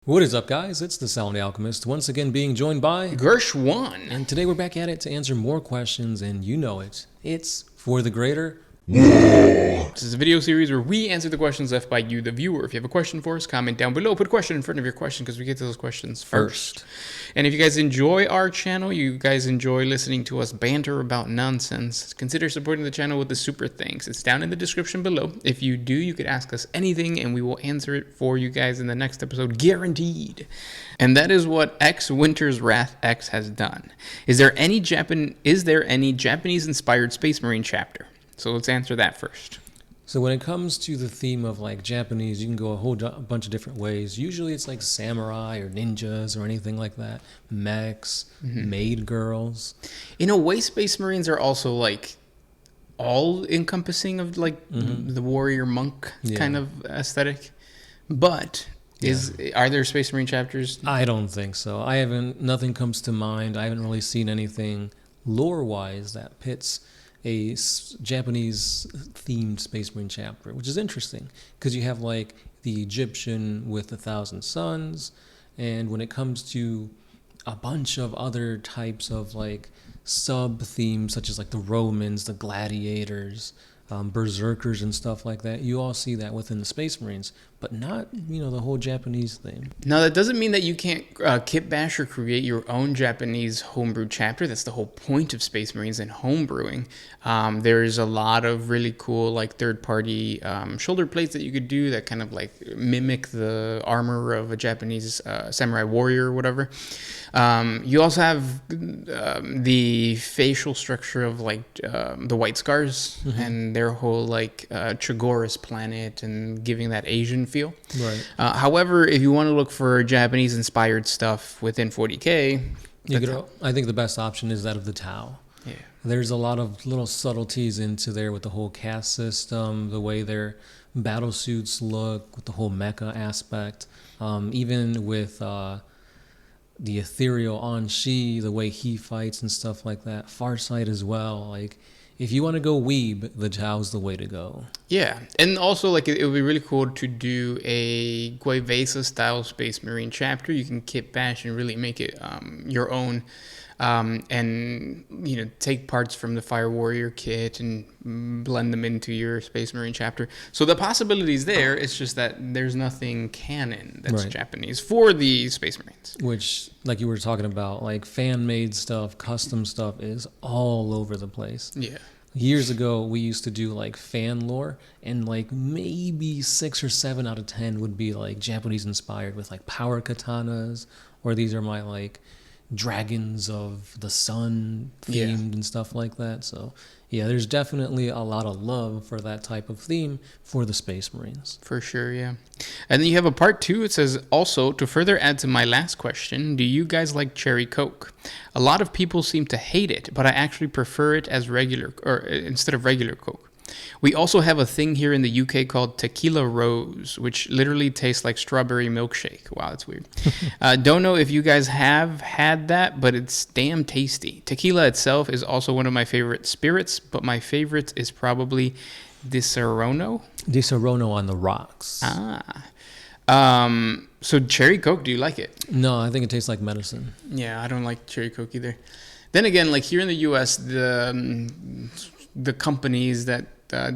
What is up, guys? It's the Sound Alchemist, once again being joined by Gersh1. And today we're back at it to answer more questions, and you know it. It's for the greater. This is a video series where we answer the questions left by you, the viewer. If you have a question for us, comment down below. Put a question in front of your question because we get to those questions first. And if you guys enjoy our channel, you guys enjoy listening to us banter about nonsense, consider supporting the channel with the super thanks. It's down in the description below. If you do, you could ask us anything and we will answer it for you guys in the next episode, guaranteed. And that is what X Winter's Wrath X has done. Is there any Japanese inspired Space Marine chapter? So let's answer that first. So when it comes to the theme of like Japanese, you can go a whole bunch of different ways. Usually it's like samurai or ninjas or anything like that. Mechs, maid girls. In a way, Space Marines are also like all encompassing of like the warrior monk kind of aesthetic. But are there Space Marine chapters? I don't think so. Nothing comes to mind. I haven't really seen anything lore-wise that pits a Japanese themed Space Marine chapter, which is interesting because you have like the Egyptian with 1,000 suns, and when it comes to a bunch of other types of like sub themes such as like the Romans, the gladiators, berserkers and stuff like that, you all see that within the Space Marines, but not the whole Japanese thing. Now that doesn't mean that you can't kit bash or create your own Japanese homebrew chapter. That's the whole point of Space Marines and homebrewing. There's a lot of really cool like third-party shoulder plates that you could do that kind of like mimic the armor of a Japanese samurai warrior or whatever. You also have the facial structure of like the White Scars and their whole like Chagoras planet and giving that Asian feel. Right. However, if you want to look for Japanese inspired stuff within 40K, I think the best option is that of the Tau. Yeah. There's a lot of little subtleties into there with the whole caste system, the way their battle suits look, with the whole mecha aspect, even with the ethereal Anshi, the way he fights and stuff like that. Farsight as well. Like, if you want to go weeb, the Tau's the way to go. Yeah, and also like it would be really cool to do a Guevesa style Space Marine chapter. You can kit bash and really make it your own, and take parts from the Fire Warrior kit and blend them into your Space Marine chapter. So the possibilities there. It's just that there's nothing canon that's Japanese for the Space Marines. Which, like you were talking about, like fan-made stuff, custom stuff is all over the place. Yeah. Years ago, we used to do like fan lore, and like maybe 6 or 7 out of 10 would be like Japanese inspired with like power katanas, or these are my like dragons of the sun themed and stuff like that. So yeah, there's definitely a lot of love for that type of theme for the Space Marines. For sure, yeah. And then you have a part 2. It says, also, to further add to my last question, do you guys like cherry Coke? A lot of people seem to hate it, but I actually prefer it as instead of regular Coke. We also have a thing here in the UK called Tequila Rose, which literally tastes like strawberry milkshake. Wow, that's weird. Don't know if you guys have had that, but it's damn tasty. Tequila itself is also one of my favorite spirits, but my favorite is probably Disaronno. Disaronno on the rocks. So cherry Coke, do you like it? No, I think it tastes like medicine. Yeah, I don't like cherry Coke either. Then again, like here in the US, the companies that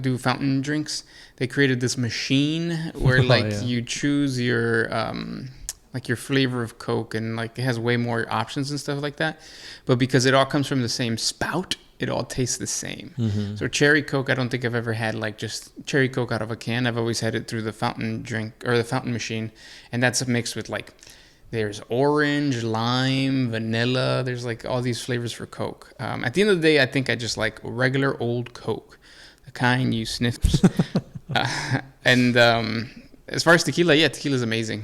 do fountain drinks, they created this machine where you choose your like your flavor of Coke, and like it has way more options and stuff like that. But because it all comes from the same spout, it all tastes the same. So cherry Coke, I don't think I've ever had like just cherry Coke out of a can. I've always had it through the fountain drink or the fountain machine, and that's mixed with like there's orange, lime, vanilla. There's like all these flavors for Coke. At the end of the day, I think I just like regular old Coke, the kind you sniff. And as far as tequila, tequila's amazing.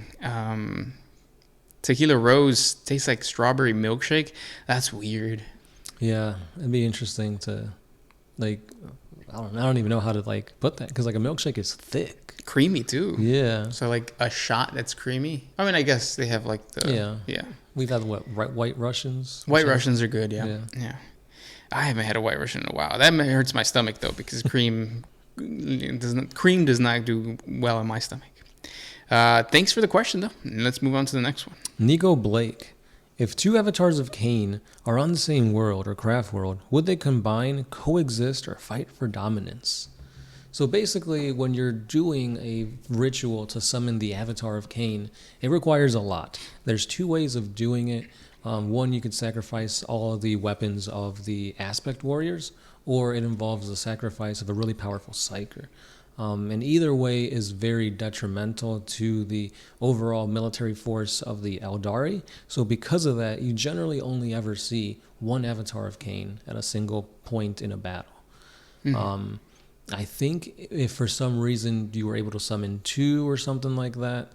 Tequila Rose tastes like strawberry milkshake. That's weird. Yeah, it'd be interesting to, like, I don't even know how to like put that, because like a milkshake is thick, creamy too. Yeah. So like a shot that's creamy. I mean, I guess they have like the We've had White Russians. White Russians are good. Yeah. I haven't had a White Russian in a while. That hurts my stomach though, because cream does not do well in my stomach. Thanks for the question, though. Let's move on to the next one. Nico Blake. If two avatars of Khaine are on the same world or craft world, would they combine, coexist, or fight for dominance? So basically, when you're doing a ritual to summon the Avatar of Khaine, it requires a lot. There's two ways of doing it. One, you could sacrifice all of the weapons of the Aspect Warriors, or it involves the sacrifice of a really powerful Psyker. And either way is very detrimental to the overall military force of the Eldari. So because of that, you generally only ever see one Avatar of Khaine at a single point in a battle. Mm-hmm. I think if for some reason you were able to summon two or something like that,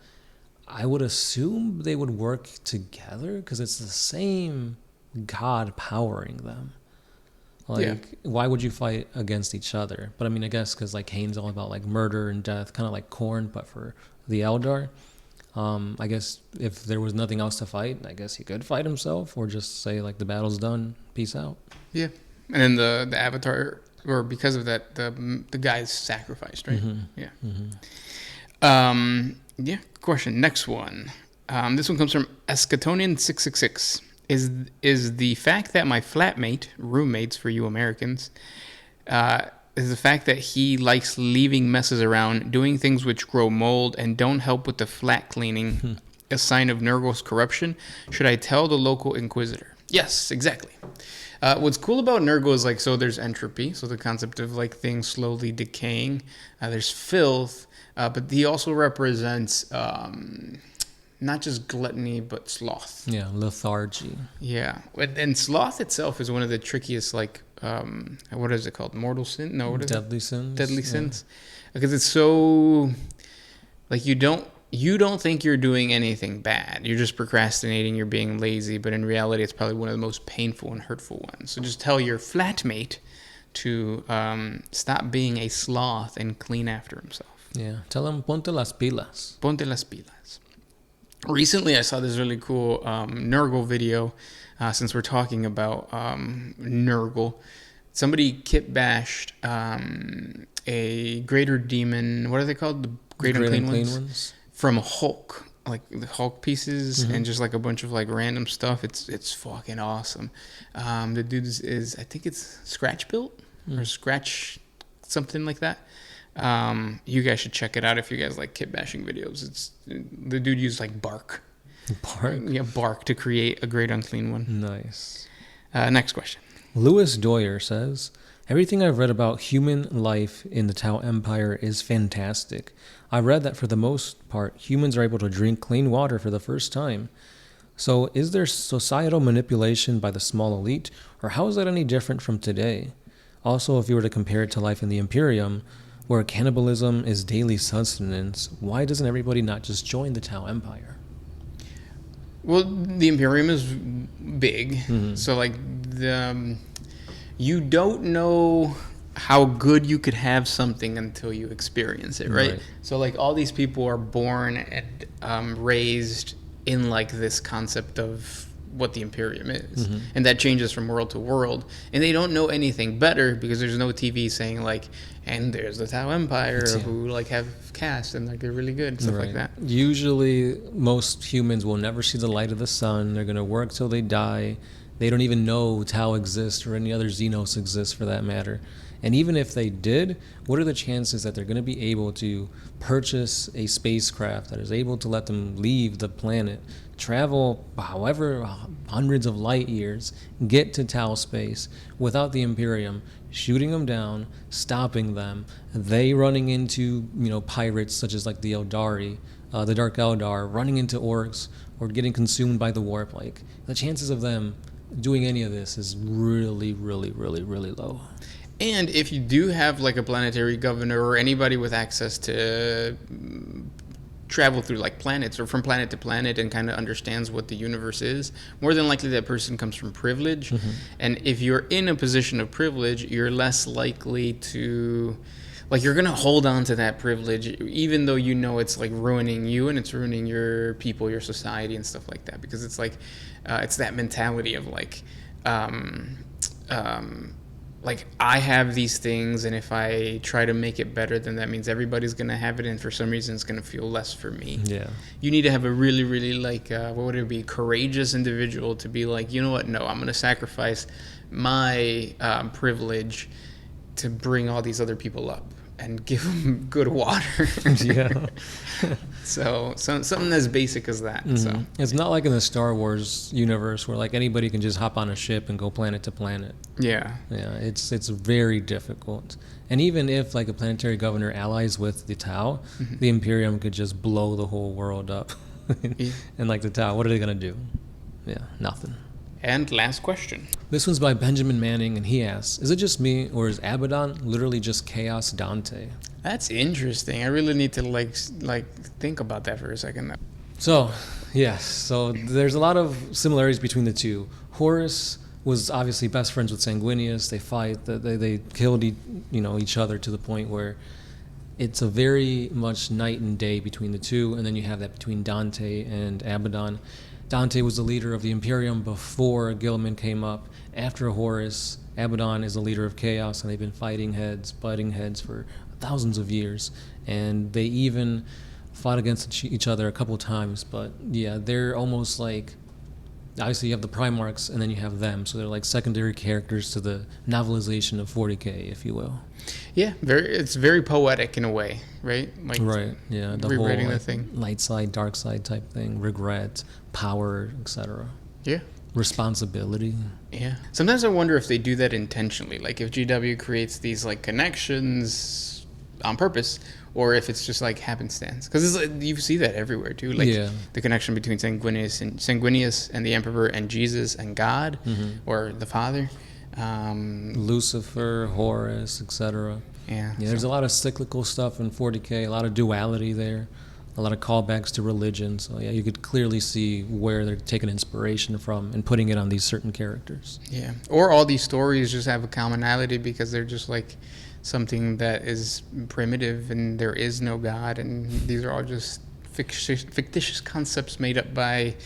I would assume they would work together because it's the same god powering them. Why would you fight against each other? But I mean, I guess because like Khaine's all about like murder and death, kind of like Khorne, but for the Eldar. I guess if there was nothing else to fight, I guess he could fight himself or just say like the battle's done, peace out. Yeah, and then the Avatar, or because of that, the guy's sacrificed, right? Mm-hmm. Yeah. Mm-hmm. Yeah. Question. Next one. This one comes from Escatonian666. Is the fact that my flatmate, roommates for you Americans, is the fact that he likes leaving messes around, doing things which grow mold and don't help with the flat cleaning, a sign of Nurgle's corruption? Should I tell the local inquisitor? Yes, exactly. What's cool about Nurgle is like, so there's entropy, so the concept of like things slowly decaying. There's filth, but he also represents not just gluttony, but sloth. Yeah, lethargy. Yeah, and sloth itself is one of the trickiest, like, what is it called? Mortal sin? No, what is Deadly sins. Deadly sins. Because it's so, like, you don't think you're doing anything bad. You're just procrastinating. You're being lazy. But in reality, it's probably one of the most painful and hurtful ones. So just tell your flatmate to stop being a sloth and clean after himself. Yeah, tell him ponte las pilas. Ponte las pilas. Recently, I saw this really cool Nurgle video. Since we're talking about Nurgle, somebody kit bashed a greater demon. What are they called? The great unclean ones? From Hulk, like the Hulk pieces, and just like a bunch of like random stuff. It's fucking awesome. The dude is I think it's Scratch built or Scratch something like that. You guys should check it out if you guys like kit bashing videos. It's the dude used like bark. Bark to create a great unclean one. Nice. Next question. Lewis Doyer says, everything I've read about human life in the Tau Empire is fantastic. I read that for the most part, humans are able to drink clean water for the first time. So is there societal manipulation by the small elite, or how is that any different from today? Also, if you were to compare it to life in the Imperium, where cannibalism is daily sustenance, why doesn't everybody not just join the Tau Empire? Well, the Imperium is big, so like you don't know how good you could have something until you experience it, right? So like all these people are born and raised in like this concept of what the Imperium is, and that changes from world to world, and they don't know anything better because there's no TV saying like, and there's the Tau Empire who like have caste and like they're really good and stuff like that. Usually most humans will never see the light of the sun. They're going to work till they die. They don't even know Tau exists or any other Xenos exists for that matter. And even if they did, what are the chances that they're going to be able to purchase a spacecraft that is able to let them leave the planet, travel however hundreds of light years, get to Tau space without the Imperium shooting them down, stopping them, they running into pirates such as like the Eldari, the Dark Eldar, running into orcs or getting consumed by the warp? Like the chances of them doing any of this is really, really, really, really low. And if you do have like a planetary governor or anybody with access to travel through like planets or from planet to planet and kind of understands what the universe is, more than likely that person comes from privilege. And if you're in a position of privilege, you're less likely to, like, you're going to hold on to that privilege even though you know it's like ruining you and it's ruining your people, your society and stuff like that, because it's like it's that mentality of like like I have these things, and if I try to make it better, then that means everybody's gonna have it, and for some reason it's gonna feel less for me. Yeah. You need to have a really, really like what would it be, courageous individual to be like, you know what? No, I'm gonna sacrifice my privilege to bring all these other people up and give them good water. Yeah. So something as basic as that. So It's not like in the Star Wars universe where like anybody can just hop on a ship and go planet to planet. yeah. Yeah, it's very difficult. And even if like a planetary governor allies with the Tau, the Imperium could just blow the whole world up. Yeah. And like the Tau, what are they gonna do? Yeah, nothing. And last question. This one's by Benjamin Manning, and he asks, is it just me, or is Abaddon literally just Chaos Dante? That's interesting. I really need to like think about that for a second. So, yes, so there's a lot of similarities between the two. Horus was obviously best friends with Sanguinius. They fight, they killed each other to the point where it's a very much night and day between the two, and then you have that between Dante and Abaddon. Dante was the leader of the Imperium before Gilman came up. After Horus, Abaddon is the leader of Chaos, and they've been butting heads for thousands of years. And they even fought against each other a couple times. But yeah, they're almost like, obviously you have the Primarchs, and then you have them. So they're like secondary characters to the novelization of 40K, if you will. Yeah, it's very poetic in a way, right? Like Right, yeah. The whole rewriting the like, thing. light side, dark side type thing, regret, power, etc. Yeah. Responsibility. Yeah. Sometimes I wonder if they do that intentionally, like if GW creates these like connections on purpose, or if it's just like happenstance. Because you see that everywhere too, like the connection between Sanguinius and the Emperor and Jesus and God, or the Father. Lucifer, Horus, etc. Yeah. There's a lot of cyclical stuff in 40K, a lot of duality there, a lot of callbacks to religion. So yeah, you could clearly see where they're taking inspiration from and putting it on these certain characters. Yeah. Or all these stories just have a commonality because they're just like something that is primitive and there is no God, and these are all just fictitious concepts made up by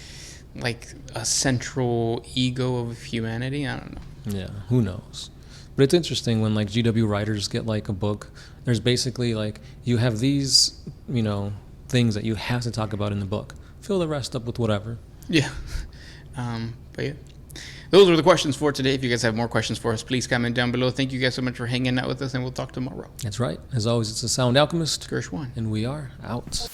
like a central ego of humanity. I don't know. Yeah, who knows? But it's interesting when like GW writers get like a book. There's basically like you have these, things that you have to talk about in the book. Fill the rest up with whatever. Yeah. But yeah. Those are the questions for today. If you guys have more questions for us, please comment down below. Thank you guys so much for hanging out with us, and we'll talk tomorrow. That's right. As always, it's the Sound Alchemist. Gersh1. And we are out.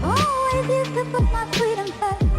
Oh, what if you could put my freedom first?